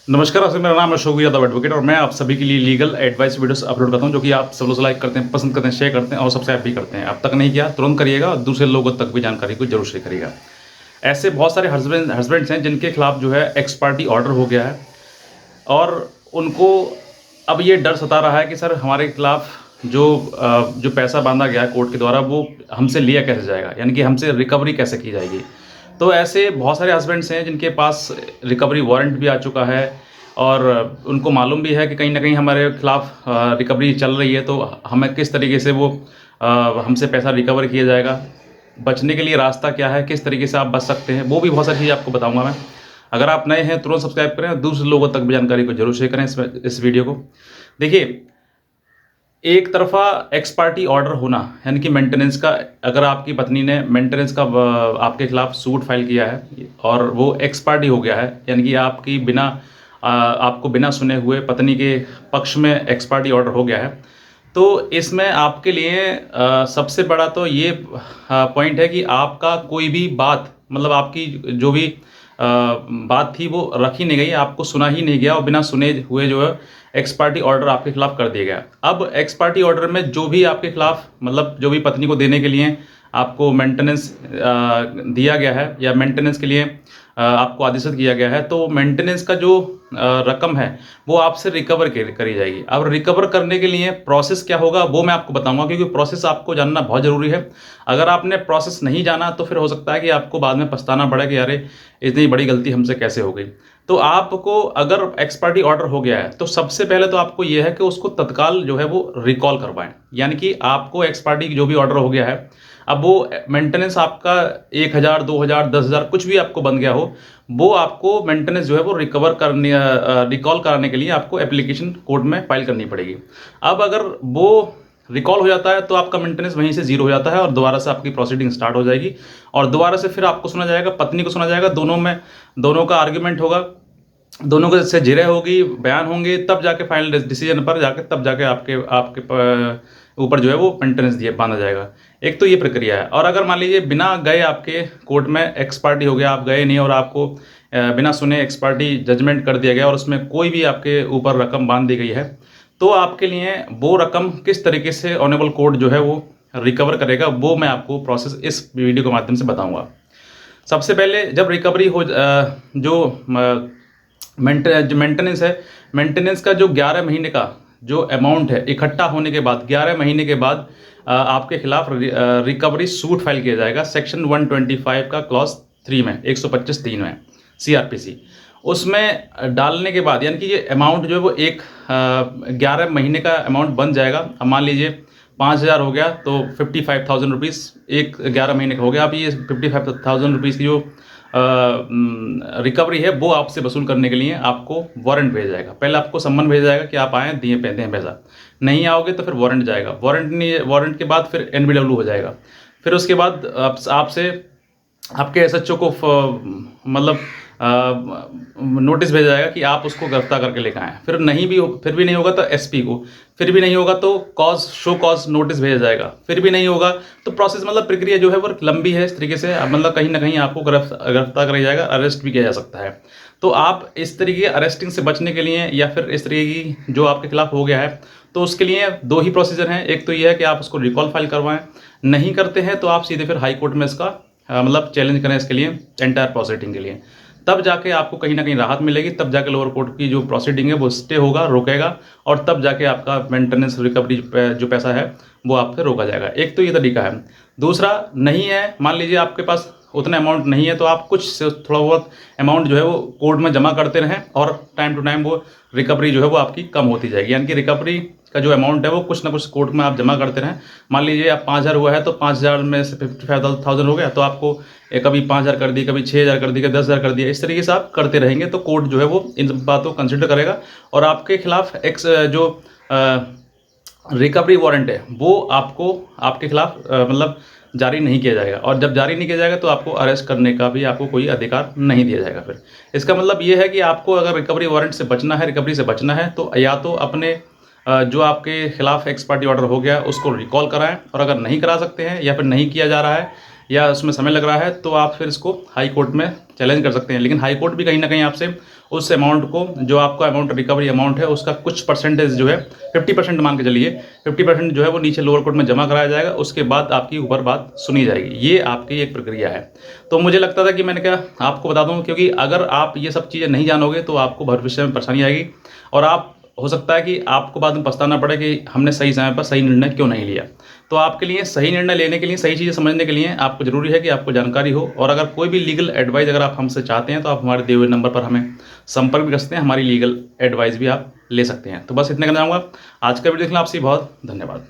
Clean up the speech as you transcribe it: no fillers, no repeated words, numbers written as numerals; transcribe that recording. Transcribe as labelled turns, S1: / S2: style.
S1: नमस्कार, आपसे मेरा नाम है अशोक यादव एडवोकेट और मैं आप सभी के लिए लीगल एडवाइस वीडियोस अपलोड करता हूं जो कि आप सब लोग लाइक करते हैं, पसंद करते हैं, शेयर करते हैं और सब्सक्राइब भी करते हैं। अब तक नहीं किया तुरंत करिएगा और दूसरे लोगों तक भी जानकारी को जरूर शेयर करिएगा। ऐसे बहुत सारे हस्बैंड्स हैं जिनके खिलाफ जो है एक्स पार्टी ऑर्डर हो गया है और उनको अब ये डर सता रहा है कि सर हमारे खिलाफ जो पैसा बांधा गया है कोर्ट के द्वारा वो हमसे लिया कैसे जाएगा, यानी कि हमसे रिकवरी कैसे की जाएगी। तो ऐसे बहुत सारे हस्बैंड्स हैं जिनके पास रिकवरी वारंट भी आ चुका है और उनको मालूम भी है कि कहीं ना कहीं हमारे खिलाफ रिकवरी चल रही है, तो हमें किस तरीके से वो हमसे पैसा रिकवर किया जाएगा, बचने के लिए रास्ता क्या है, किस तरीके से आप बच सकते हैं, वो भी बहुत सारी चीज़ आपको बताऊंगा मैं। अगर आप नए हैं तुरंत सब्सक्राइब करें और दूसरे लोगों तक भी जानकारी को जरूर शेयर करें इस वीडियो को। देखिए, एक तरफा एक्स पार्टी ऑर्डर होना यानी कि मेंटेनेंस का, अगर आपकी पत्नी ने मेंटेनेंस का आपके खिलाफ सूट फाइल किया है और वो एक्स पार्टी हो गया है, यानी कि आपको बिना सुने हुए पत्नी के पक्ष में एक्स पार्टी ऑर्डर हो गया है, तो इसमें आपके लिए सबसे बड़ा तो ये पॉइंट है कि आपका कोई भी बात, मतलब आपकी जो भी बात थी वो रखी नहीं गई, आपको सुना ही नहीं गया और बिना सुने हुए जो है एक्स पार्टी ऑर्डर आपके खिलाफ कर दिया गया। अब एक्स पार्टी ऑर्डर में जो भी आपके खिलाफ, मतलब जो भी पत्नी को देने के लिए आपको मेंटेनेंस दिया गया है या मेंटेनेंस के लिए आपको आदेशित किया गया है, तो मेंटेनेंस का जो रकम है वो आपसे रिकवर करी जाएगी। अब रिकवर करने के लिए प्रोसेस क्या होगा वो मैं आपको बताऊंगा, क्योंकि प्रोसेस आपको जानना बहुत ज़रूरी है। अगर आपने प्रोसेस नहीं जाना तो फिर हो सकता है कि आपको बाद में पछताना पड़े कि अरे इतनी बड़ी गलती हमसे कैसे हो गई। तो आपको अगर एक्स पार्टी ऑर्डर हो गया है तो सबसे पहले तो आपको यह है कि उसको तत्काल जो है वो रिकॉल करवाएं, यानी कि आपको एक्स पार्टी जो भी ऑर्डर हो गया है, अब वो मेंटेनेंस आपका 1,000, 2,000, 10,000 कुछ भी आपको बन गया हो, वो आपको मेंटेनेंस जो है वो रिकॉल कराने के लिए आपको एप्लीकेशन कोर्ट में फाइल करनी पड़ेगी। अब अगर वो रिकॉल हो जाता है तो आपका मेंटेनेंस वहीं से जीरो हो जाता है और दोबारा से आपकी प्रोसीडिंग स्टार्ट हो जाएगी और दोबारा से फिर आपको सुना जाएगा, पत्नी को सुना जाएगा, दोनों का आर्ग्यूमेंट होगा, दोनों के से जिरह होगी, बयान होंगे, तब जाके फाइनल डिसीजन पर जाके तब जाके आपके आपके ऊपर जो है वो मेंटेनेंस दिए बांधा जाएगा। एक तो ये प्रक्रिया है। और अगर मान लीजिए बिना गए आपके कोर्ट में एक्स पार्टी हो गया, आप गए नहीं और आपको बिना सुने एक्स पार्टी जजमेंट कर दिया गया और उसमें कोई भी आपके ऊपर रकम बांध दी गई है, तो आपके लिए वो रकम किस तरीके से ऑनरेबल कोर्ट जो है वो रिकवर करेगा वो मैं आपको प्रोसेस इस वीडियो के माध्यम से बताऊंगा। सबसे पहले जब रिकवरी हो जो मेंटेनेंस है, मेंटेनेंस का जो 11 महीने का जो अमाउंट है इकट्ठा होने के बाद 11 महीने के बाद आपके खिलाफ रिकवरी सूट फाइल किया जाएगा सेक्शन 125 का क्लॉज 3 में 125(3) में CRPC उसमें डालने के बाद, यानी कि ये अमाउंट जो है वो 11 महीने का अमाउंट बन जाएगा। अब मान लीजिए 5,000 हो गया तो 55,000 रुपीज़ एक 11 महीने का हो गया। अब ये 55,000 रुपीज़ की जो रिकवरी है वो आपसे वसूल करने के लिए आपको वारंट भेजा जाएगा। पहले आपको सम्मन भेजा जाएगा कि आप आएँ, दिए दें पैसा, नहीं आओगे तो फिर वारंट जाएगा, वारंट के बाद फिर NBW हो जाएगा, फिर उसके बाद आपसे आपके SHO को मतलब नोटिस भेजा जाएगा कि आप उसको गिरफ्तार करके लेकर आएँ। फिर भी नहीं होगा तो SP को, फिर भी नहीं होगा तो शो कॉज नोटिस भेजा जाएगा, फिर भी नहीं होगा तो प्रोसेस, मतलब प्रक्रिया जो है वो लंबी है। इस तरीके से मतलब कहीं ना कहीं आपको गिरफ्तार किया जाएगा, अरेस्ट भी किया जा सकता है। तो आप इस तरीके अरेस्टिंग से बचने के लिए या फिर इस तरीके की जो आपके खिलाफ हो गया है, तो उसके लिए दो ही प्रोसीजर हैं। एक तो ये है कि आप उसको रिकॉल फाइल करवाएं, नहीं करते हैं तो आप सीधे फिर हाई कोर्ट में इसका मतलब चैलेंज करें इसके लिए एंटायर प्रोसीडिंग के लिए, तब जाके आपको कहीं ना कहीं राहत मिलेगी, तब जाके लोअर कोर्ट की जो प्रोसीडिंग है वो स्टे होगा, रोकेगा और तब जाके आपका मेंटेनेंस रिकवरी जो पैसा है वो आपसे रोका जाएगा। एक तो ये तरीका है। दूसरा, नहीं है, मान लीजिए आपके पास उतना अमाउंट नहीं है तो आप कुछ थोड़ा बहुत अमाउंट जो है वो कोर्ट में जमा करते रहें और टाइम टू टाइम वो रिकवरी जो है वो आपकी कम होती जाएगी, यानी कि रिकवरी का जो अमाउंट है वो कुछ ना कुछ कोर्ट में आप जमा करते रहें। मान लीजिए आप 5,000 हुआ है तो 5,000 में से 55,000 हो गया तो आपको कभी 5,000 कर दी, कभी 6,000 कर दी, कभी 10,000 कर दिया, इस तरीके से आप करते रहेंगे तो कोर्ट जो है वो इन बातों को कंसिडर करेगा और आपके खिलाफ जो रिकवरी वारंट है वो आपके खिलाफ मतलब जारी नहीं किया जाएगा। और जब जारी नहीं किया जाएगा तो आपको अरेस्ट करने का भी आपको कोई अधिकार नहीं दिया जाएगा। फिर इसका मतलब ये है कि आपको अगर रिकवरी वारंट से बचना है, रिकवरी से बचना है, तो या तो अपने जो आपके खिलाफ एक्स पार्टी ऑर्डर हो गया उसको रिकॉल कराएं, और अगर नहीं करा सकते हैं या फिर नहीं किया जा रहा है या उसमें समय लग रहा है तो आप फिर इसको हाई कोर्ट में चैलेंज कर सकते हैं। लेकिन हाई कोर्ट भी कहीं ना कहीं आपसे उस अमाउंट को, जो आपका अमाउंट रिकवरी अमाउंट है, उसका कुछ परसेंटेज जो है 50% मान के चलिए, 50% जो है वो नीचे लोअर कोर्ट में जमा कराया जाएगा, उसके बाद आपकी ऊपर बात सुनी जाएगी। ये आपकी एक प्रक्रिया है। तो मुझे लगता था कि मैंने कहा आपको बता दूं, क्योंकि अगर आप ये सब चीज़ें नहीं जानोगे तो आपको भविष्य में परेशानी आएगी और आप हो सकता है कि आपको बाद में पछताना पड़े कि हमने सही समय पर सही निर्णय क्यों नहीं लिया। तो आपके लिए सही निर्णय लेने के लिए, सही चीज़ें समझने के लिए आपको ज़रूरी है कि आपको जानकारी हो। और अगर कोई भी लीगल एडवाइस अगर आप हमसे चाहते हैं तो आप हमारे दिए हुए नंबर पर हमें संपर्क भी कर सकते हैं, हमारी लीगल एडवाइस भी आप ले सकते हैं। तो बस इतने कहना चाहूँगा। आज का वीडियो देखने आपसे बहुत धन्यवाद।